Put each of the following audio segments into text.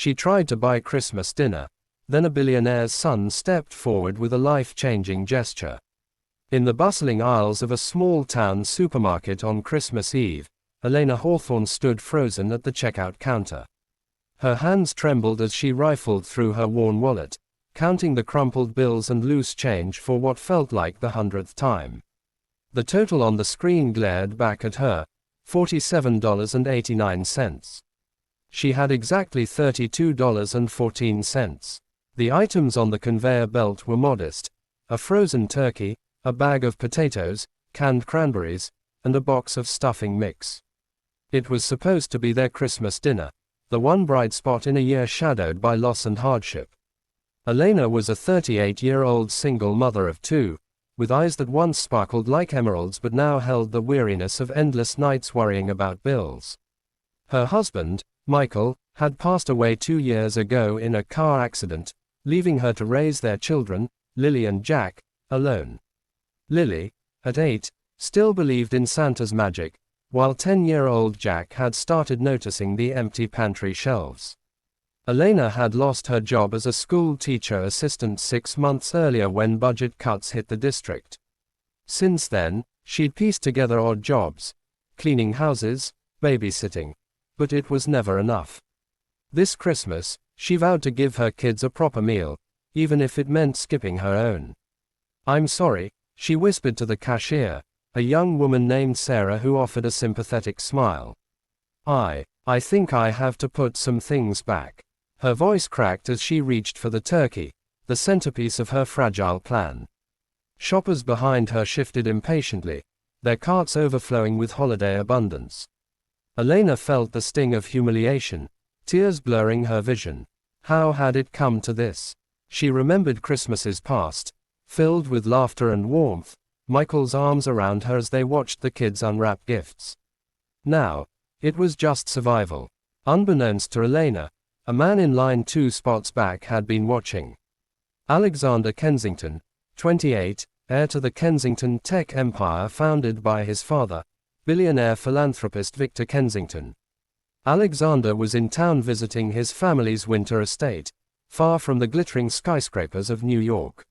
She tried to buy Christmas dinner. Then a billionaire's son stepped forward with a life-changing gesture. In the bustling aisles of a small-town supermarket on Christmas Eve, Elena Hawthorne stood frozen at the checkout counter. Her hands trembled as she rifled through her worn wallet, counting the crumpled bills and loose change for what felt like the 100th time. The total on the screen glared back at her, $47.89. She had exactly $32.14. The items on the conveyor belt were modest: a frozen turkey, a bag of potatoes, canned cranberries, and a box of stuffing mix. It was supposed to be their Christmas dinner, the one bright spot in a year shadowed by loss and hardship. Elena was a 38-year-old single mother of two, with eyes that once sparkled like emeralds but now held the weariness of endless nights worrying about bills. Her husband, Michael, had passed away 2 years ago in a car accident, leaving her to raise their children, Lily and Jack, alone. Lily, at 8, still believed in Santa's magic, while 10-year-old Jack had started noticing the empty pantry shelves. Elena had lost her job as a school teacher assistant 6 months earlier when budget cuts hit the district. Since then, she'd pieced together odd jobs, cleaning houses, babysitting, but it was never enough. This Christmas, she vowed to give her kids a proper meal, even if it meant skipping her own. "I'm sorry," she whispered to the cashier, a young woman named Sarah who offered a sympathetic smile. I think I have to put some things back." Her voice cracked as she reached for the turkey, the centerpiece of her fragile plan. Shoppers behind her shifted impatiently, their carts overflowing with holiday abundance. Elena felt the sting of humiliation, tears blurring her vision. How had it come to this? She remembered Christmases past, filled with laughter and warmth, Michael's arms around her as they watched the kids unwrap gifts. Now, it was just survival. Unbeknownst to Elena, a man in line 2 spots back had been watching. Alexander Kensington, 28, heir to the Kensington tech empire founded by his father, billionaire philanthropist Victor Kensington. Alexander was in town visiting his family's winter estate, far from the glittering skyscrapers of New York.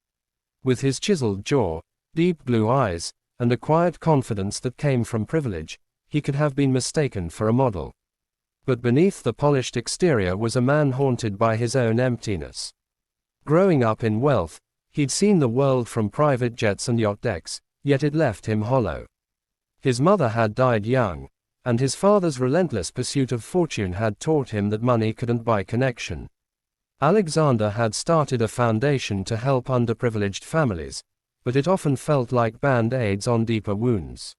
With his chiseled jaw, deep blue eyes, and a quiet confidence that came from privilege, he could have been mistaken for a model. But beneath the polished exterior was a man haunted by his own emptiness. Growing up in wealth, he'd seen the world from private jets and yacht decks, yet it left him hollow. His mother had died young, and his father's relentless pursuit of fortune had taught him that money couldn't buy connection. Alexander had started a foundation to help underprivileged families, but it often felt like band-aids on deeper wounds.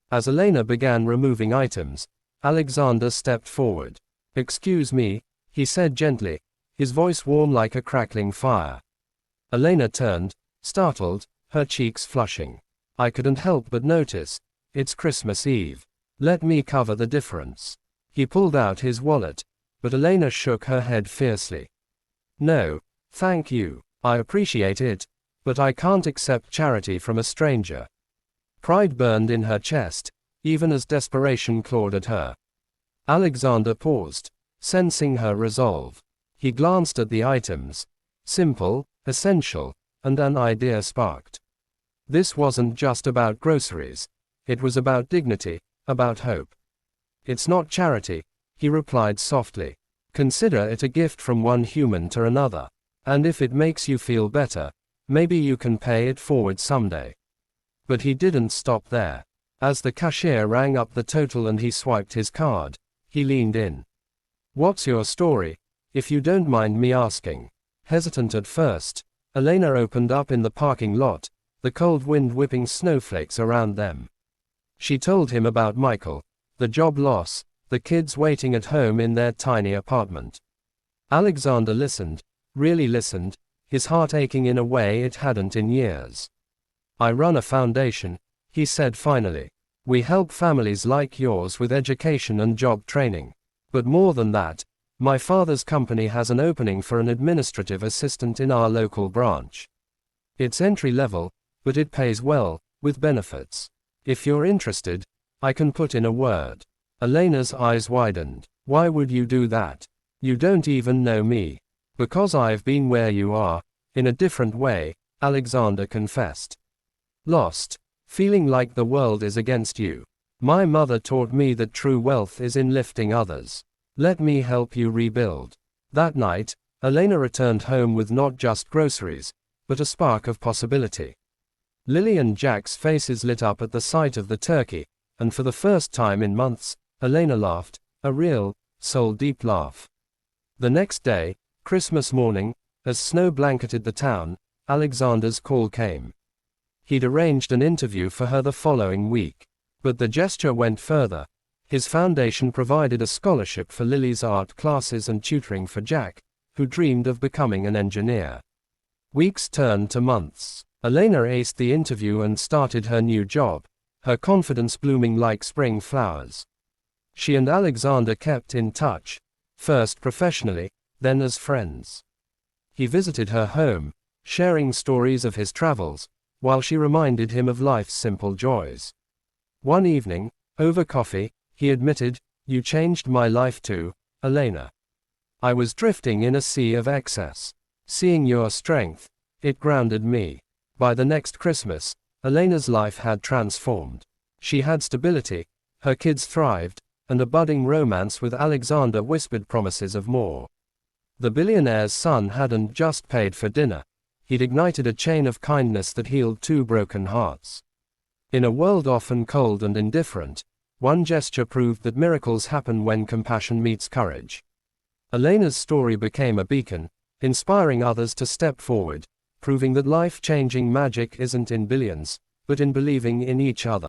As Elena began removing items, Alexander stepped forward. "Excuse me," he said gently, his voice warm like a crackling fire. Elena turned, startled, her cheeks flushing. "I couldn't help but notice. It's Christmas Eve. Let me cover the difference." He pulled out his wallet, but Elena shook her head fiercely. "No, thank you. I appreciate it, but I can't accept charity from a stranger." Pride burned in her chest, even as desperation clawed at her. Alexander paused, sensing her resolve. He glanced at the items. Simple, essential, and an idea sparked. This wasn't just about groceries. It was about dignity, about hope. "It's not charity," he replied softly. "Consider it a gift from one human to another. And if it makes you feel better, maybe you can pay it forward someday." But he didn't stop there. As the cashier rang up the total and he swiped his card, he leaned in. "What's your story, if you don't mind me asking?" Hesitant at first, Elena opened up in the parking lot, the cold wind whipping snowflakes around them. She told him about Michael, the job loss, the kids waiting at home in their tiny apartment. Alexander listened, really listened, his heart aching in a way it hadn't in years. "I run a foundation," he said finally. "We help families like yours with education and job training. But more than that, my father's company has an opening for an administrative assistant in our local branch. It's entry level, but it pays well, with benefits. If you're interested, I can put in a word." Elena's eyes widened. "Why would you do that?" You don't even know me. Because I've been where you are, in a different way, Alexander confessed. Lost. Feeling like the world is against you. My mother taught me that true wealth is in lifting others. Let me help you rebuild. That night, Elena returned home with not just groceries, but a spark of possibility. Lily and Jack's faces lit up at the sight of the turkey, and for the first time in months, Elena laughed, a real, soul-deep laugh. The next day, Christmas morning, as snow blanketed the town, Alexander's call came. He'd arranged an interview for her the following week. But the gesture went further. His foundation provided a scholarship for Lily's art classes and tutoring for Jack, who dreamed of becoming an engineer. Weeks turned to months. Elena aced the interview and started her new job, her confidence blooming like spring flowers. She and Alexander kept in touch, first professionally, then as friends. He visited her home, sharing stories of his travels, while she reminded him of life's simple joys. One evening, over coffee, he admitted, "You changed my life too, Elena. I was drifting in a sea of excess. Seeing your strength, it grounded me." By the next Christmas, Elena's life had transformed. She had stability, her kids thrived, and a budding romance with Alexander whispered promises of more. The billionaire's son hadn't just paid for dinner. He'd ignited a chain of kindness that healed two broken hearts. In a world often cold and indifferent, one gesture proved that miracles happen when compassion meets courage. Elena's story became a beacon, inspiring others to step forward, proving that life-changing magic isn't in billions, but in believing in each other.